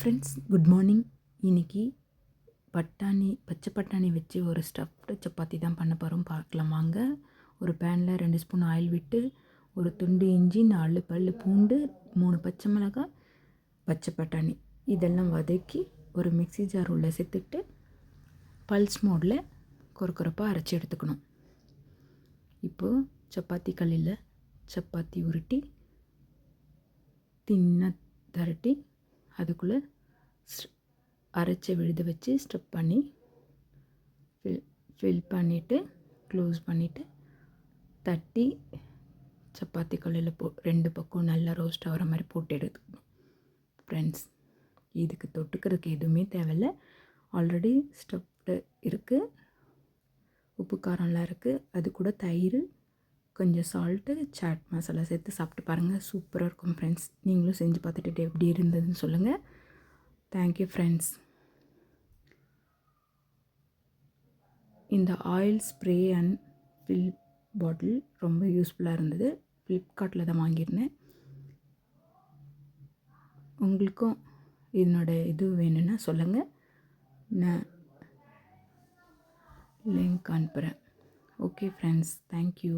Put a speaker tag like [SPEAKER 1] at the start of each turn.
[SPEAKER 1] Friends, good morning. இன்றைக்கி பச்சை பட்டாணி வச்சு ஒரு ஸ்டஃப்டு சப்பாத்தி தான் பண்ண போகிறோம். பார்க்கலாம் வாங்க. ஒரு பேனில் 2 ஸ்பூன் ஆயில் விட்டு, ஒரு துண்டு இஞ்சி, 4 பல் பூண்டு, 3 பச்சை மிளகாய், பச்சை பட்டாணி இதெல்லாம் வதக்கி ஒரு மிக்ஸி ஜார் உள்ள சேர்த்துட்டு பல்ஸ் மோடில் கொரப்பாக அரைச்சி எடுத்துக்கணும். இப்போது சப்பாத்தி கல்லில் சப்பாத்தி உருட்டி தின்னா திரட்டி அதுக்குள்ளே அரைச்ச விழுத வச்சு ஸ்டப் பண்ணி ஃபில் பண்ணிவிட்டு க்ளோஸ் பண்ணிவிட்டு தட்டி சப்பாத்தி கல்லில் 2 பக்கம் நல்லா ரோஸ்ட் ஆகிற மாதிரி போட்டு எடுத்துக்கணும். ஃப்ரெண்ட்ஸ், இதுக்கு தொட்டுக்கிறதுக்கு எதுவுமே தேவையில்லை. ஆல்ரெடி ஸ்டப்டு இருக்குது, உப்பு காரம்லாம் இருக்குது. அது கூட தயிர், கொஞ்சம் சால்ட்டு, சாட் மசாலா சேர்த்து சாப்பிட்டு பாருங்கள். சூப்பராக இருக்கும் ஃப்ரெண்ட்ஸ். நீங்களும் செஞ்சு பார்த்துட்டு எப்படி இருந்ததுன்னு சொல்லுங்கள். Thank you friends. இந்த ஆயில் ஸ்ப்ரே அண்ட் ஃபில் பாட்டில் ரொம்ப யூஸ்ஃபுல்லாக இருந்தது. ஃப்ளிப்கார்ட்டில் தான் வாங்கியிருந்தேன். உங்களுக்கும் இதனோட இது வேணும்னா சொல்லுங்கள், நான் லிங்க் அனுப்புகிறேன். Okay friends, thank you.